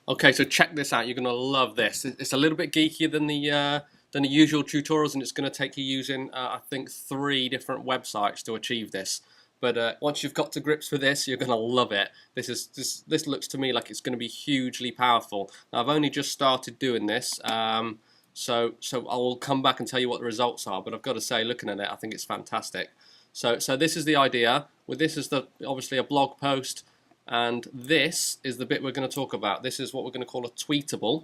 Okay, so check this out. You're going to love this. It's a little bit geekier than the usual tutorials, and it's going to take you using I think 3 different websites to achieve this. But once you've got to grips with this, you're going to love it. This looks to me like it's going to be hugely powerful. Now, I've only just started doing this, so I will come back and tell you what the results are. But I've got to say, looking at it, I think it's fantastic. So this is the idea. With this is obviously a blog post. And this is the bit we're going to talk about. This is what we're going to call a tweetable,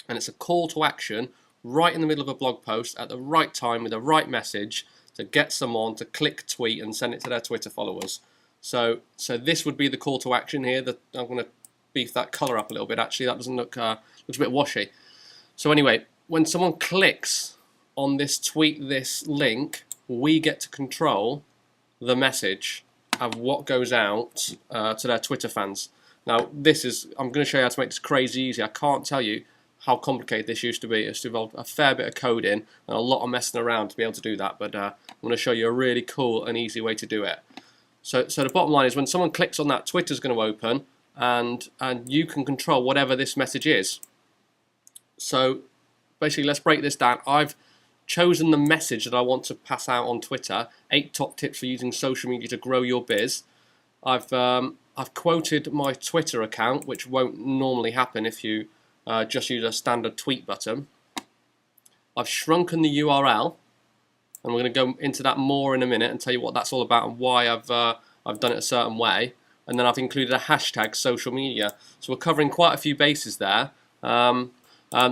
and it's a call to action right in the middle of a blog post at the right time with the right message to get someone to click tweet and send it to their Twitter followers. So this would be the call to action here. I'm going to beef that color up a little bit. Actually, that doesn't look looks a bit washy. So anyway, when someone clicks on this tweet this link, we get to control the message of what goes out to their Twitter fans. Now I'm going to show you how to make this crazy easy. I can't tell you how complicated this used to be. It's involved a fair bit of coding and a lot of messing around to be able to do that, but I'm going to show you a really cool and easy way to do it. So the bottom line is when someone clicks on that, Twitter's going to open and you can control whatever this message is. So basically, let's break this down. I've chosen the message that I want to pass out on Twitter. 8 top tips for using social media to grow your biz. I've quoted my Twitter account, which won't normally happen if you just use a standard tweet button. I've shrunken the URL, and we're going to go into that more in a minute and tell you what that's all about and why I've done it a certain way. And then I've included a hashtag social media. So we're covering quite a few bases there. The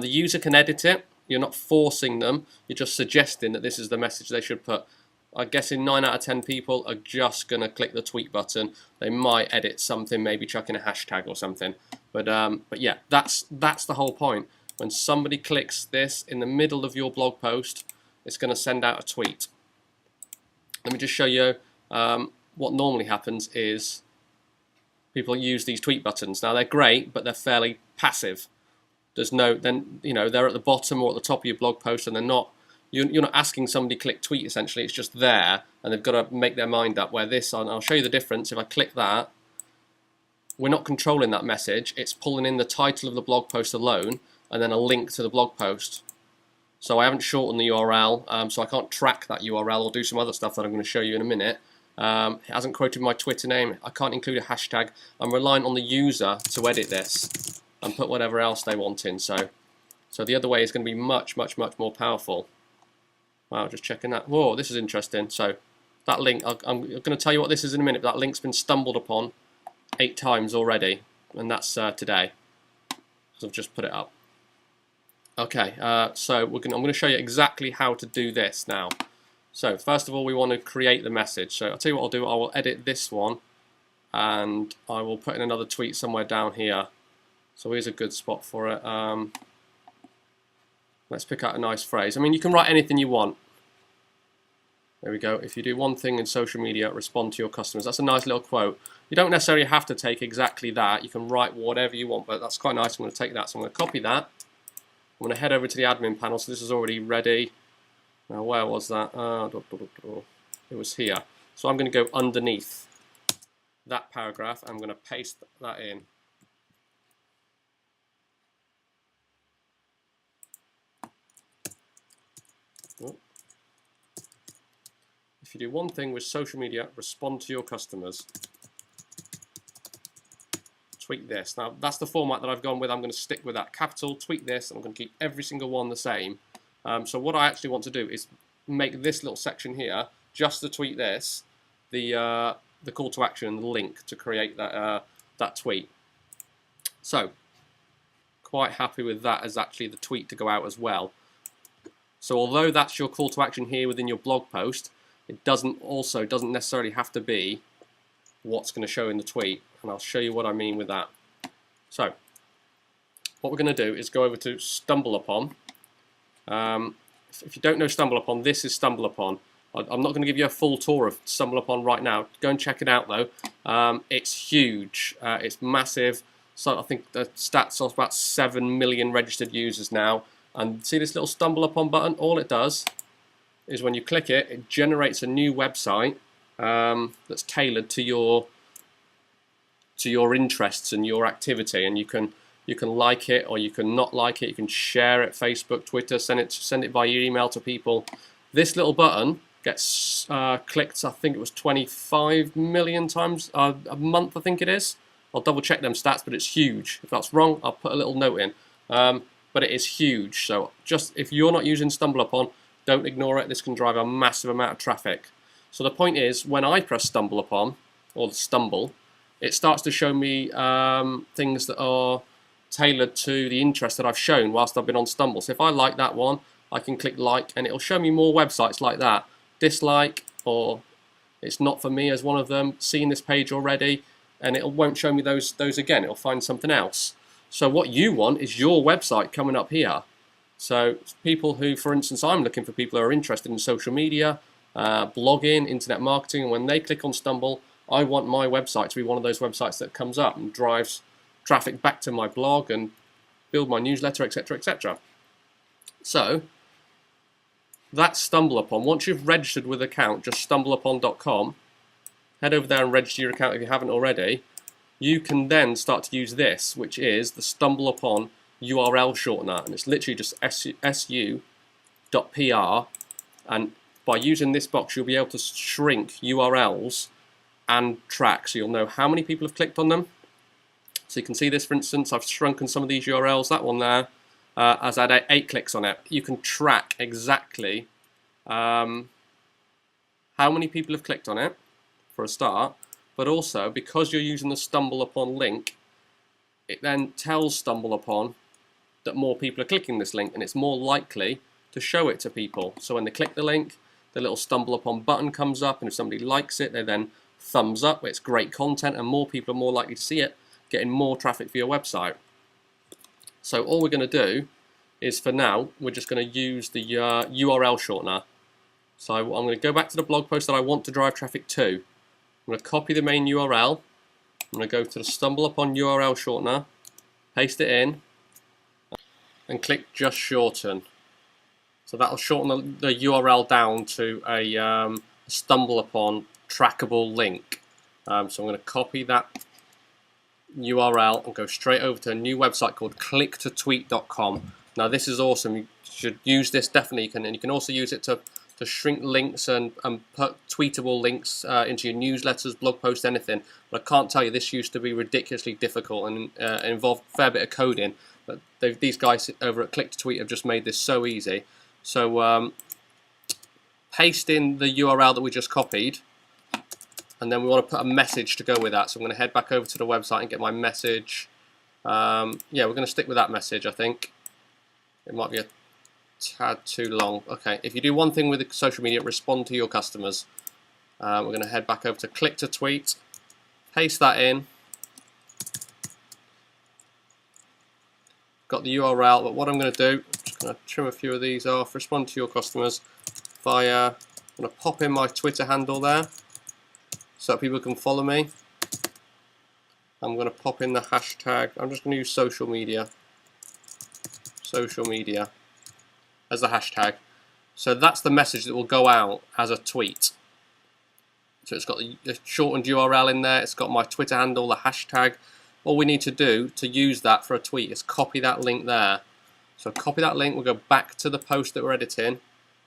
user can edit it. You're not forcing them, you're just suggesting that this is the message they should put. I'm guessing 9 out of 10 people are just going to click the tweet button. They might edit something, maybe chuck in a hashtag or something. But yeah, that's the whole point. When somebody clicks this in the middle of your blog post, it's going to send out a tweet. Let me just show you what normally happens is people use these tweet buttons. Now they're great, but they're fairly passive. There's no, then they're at the bottom or at the top of your blog post, and they're not. You're not asking somebody to click tweet. Essentially, it's just there, and they've got to make their mind up. Where this, and I'll show you the difference. If I click that, we're not controlling that message. It's pulling in the title of the blog post alone, and then a link to the blog post. So I haven't shortened the URL, so I can't track that URL or do some other stuff that I'm going to show you in a minute. It hasn't quoted my Twitter name. I can't include a hashtag. I'm relying on the user to edit this and put whatever else they want in. So the other way is going to be much more powerful. Wow, just checking that. Whoa, this is interesting. So that link, I'm going to tell you what this is in a minute, but that link's been stumbled upon 8 times already, and that's today, because I've just put it up. Okay, so I'm going to show you exactly how to do this now. So first of all, we want to create the message. So I'll tell you what I'll do. I will edit this one, and I will put in another tweet somewhere down here. So here's a good spot for it. Let's pick out a nice phrase. I mean, you can write anything you want. There we go. If you do one thing in social media, respond to your customers. That's a nice little quote. You don't necessarily have to take exactly that. You can write whatever you want, but that's quite nice. I'm going to take that. So I'm going to copy that. I'm going to head over to the admin panel. So this is already ready. Now, where was that? It was here. So I'm going to go underneath that paragraph. I'm going to paste that in. If you do one thing with social media, respond to your customers. Tweet this. Now, that's the format that I've gone with. I'm going to stick with that. Capital, tweet this, and I'm going to keep every single one the same. So what I actually want to do is make this little section here, just to tweet this, the call to action, the link to create that tweet. So, quite happy with that as actually the tweet to go out as well. So although that's your call to action here within your blog post, it doesn't necessarily have to be what's going to show in the tweet, and I'll show you what I mean with that. So what we're going to do is go over to StumbleUpon. If you don't know StumbleUpon, this is StumbleUpon. I'm not going to give you a full tour of StumbleUpon right now. Go and check it out though. It's huge. It's massive. So I think the stats are about 7 million registered users now. And see this little StumbleUpon button? All it does is when you click it, it generates a new website that's tailored to your interests and your activity, and you can You can like it or you can not like it. You can share it, Facebook, Twitter, send it via email to people. This little button gets clicked, I think it was 25 million times a month, I think it is. I'll double check them stats, but it's huge. If that's wrong, I'll put a little note in. But it is huge, so just if you're not using StumbleUpon, don't ignore it. This can drive a massive amount of traffic. So the point is, when I press StumbleUpon, or Stumble, it starts to show me things that are tailored to the interest that I've shown whilst I've been on Stumble. So if I like that one, I can click like, and it'll show me more websites like that. Dislike, or it's not for me as one of them, seen this page already, and it won't show me those again. It'll find something else. So what you want is your website coming up here. So people who, for instance, I'm looking for people who are interested in social media, blogging, internet marketing, and when they click on Stumble, I want my website to be one of those websites that comes up and drives traffic back to my blog and build my newsletter, etc., etc. So that's StumbleUpon. Once you've registered with an account, just stumbleupon.com, head over there and register your account if you haven't already. You can then start to use this, which is the StumbleUpon URL shortener, and it's literally just su.pr, and by using this box you'll be able to shrink URLs and track, so you'll know how many people have clicked on them. So you can see this, for instance, I've shrunken some of these URLs. That one there has had 8 clicks on it. You can track exactly how many people have clicked on it for a start, but also because you're using the StumbleUpon link, it then tells StumbleUpon that more people are clicking this link, and it's more likely to show it to people. So when they click the link, the little StumbleUpon button comes up, and if somebody likes it, they then thumbs up. It's great content, and more people are more likely to see it, getting more traffic for your website. So all we're going to do is, for now, we're just going to use the URL shortener. So I'm going to go back to the blog post that I want to drive traffic to. I'm going to copy the main URL. I'm going to go to the StumbleUpon URL shortener, paste it in, and click just shorten. So that'll shorten the URL down to a StumbleUpon trackable link. So I'm going to copy that URL and go straight over to a new website called click-to-tweet.com. Now this is awesome. You should use this definitely. And you can also use it to shrink links and put tweetable links into your newsletters, blog posts, anything. But I can't tell you, this used to be ridiculously difficult and involved a fair bit of coding. But these guys over at Click-to-Tweet have just made this so easy. So paste in the URL that we just copied, and then we want to put a message to go with that. So I'm going to head back over to the website and get my message. Yeah, we're going to stick with that message, I think. It might be a tad too long. Okay, if you do one thing with social media, respond to your customers. We're going to head back over to Click-to-Tweet, paste that in. Got the URL, but what I'm going to do, I'm just going to trim a few of these off. Respond to your customers via, I'm going to pop in my Twitter handle there so that people can follow me. I'm going to pop in the hashtag. I'm just going to use social media as the hashtag. So that's the message that will go out as a tweet. So it's got the shortened URL in there, it's got my Twitter handle, the hashtag. All we need to do to use that for a tweet is copy that link there. So copy that link, we'll go back to the post that we're editing,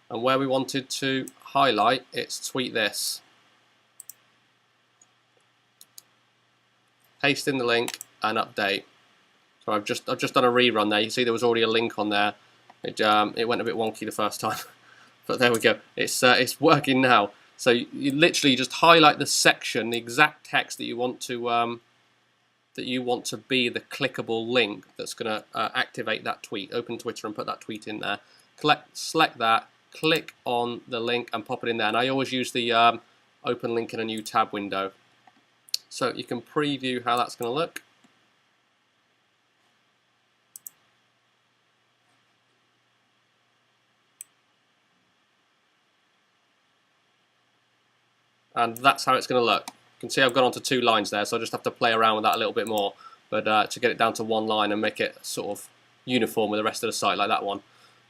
and where we wanted to highlight, it's tweet this. Paste in the link and update. So I've just done a rerun there. You see there was already a link on there. It went a bit wonky the first time, but there we go. It's working now. So you literally just highlight the section, the exact text that you want to be the clickable link that's going to activate that tweet. Open Twitter and put that tweet in there. Select that, click on the link and pop it in there. And I always use the open link in a new tab window. So you can preview how that's going to look. And that's how it's going to look. You can see I've gone onto 2 lines there, so I just have to play around with that a little bit more, but to get it down to 1 line and make it sort of uniform with the rest of the site like that one.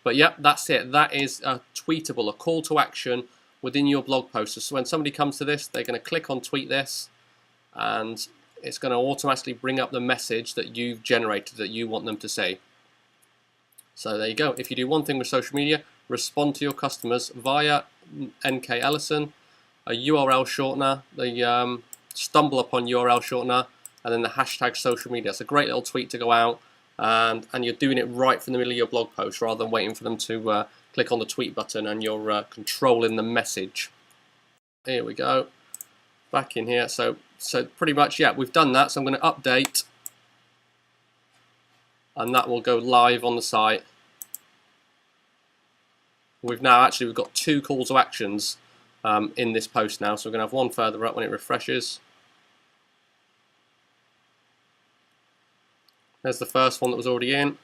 But yeah, that's it. That is a tweetable, a call to action within your blog post. So when somebody comes to this, they're going to click on tweet this, and it's going to automatically bring up the message that you've generated that you want them to see. So there you go. If you do one thing with social media, respond to your customers via NK Ellison, a URL shortener, the stumble upon URL shortener, and then the hashtag social media. It's a great little tweet to go out, and you're doing it right from the middle of your blog post rather than waiting for them to click on the tweet button, and you're controlling the message. Here we go. Back in here. So pretty much, yeah, we've done that. So I'm going to update, and that will go live on the site. We've got 2 calls to actions in this post now, so we're going to have one further up when it refreshes. There's the first one that was already in,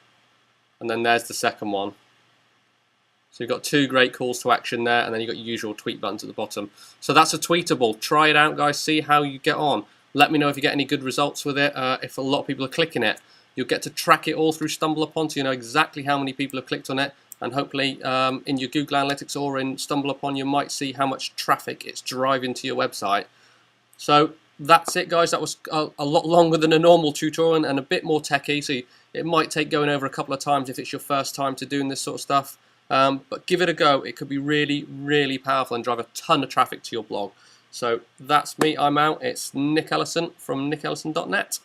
and then there's the second one. So you've got 2 great calls to action there, and then you've got your usual tweet buttons at the bottom. So that's a tweetable. Try it out, guys. See how you get on. Let me know if you get any good results with it. If a lot of people are clicking it, you'll get to track it all through StumbleUpon, so you know exactly how many people have clicked on it. And hopefully in your Google Analytics or in StumbleUpon, you might see how much traffic it's driving to your website. So that's it, guys. That was a lot longer than a normal tutorial and a bit more techy, so it might take going over a couple of times if it's your first time to doing this sort of stuff. But give it a go. It could be really, really powerful and drive a ton of traffic to your blog. So that's me. I'm out. It's Nick Ellison from nickellison.net.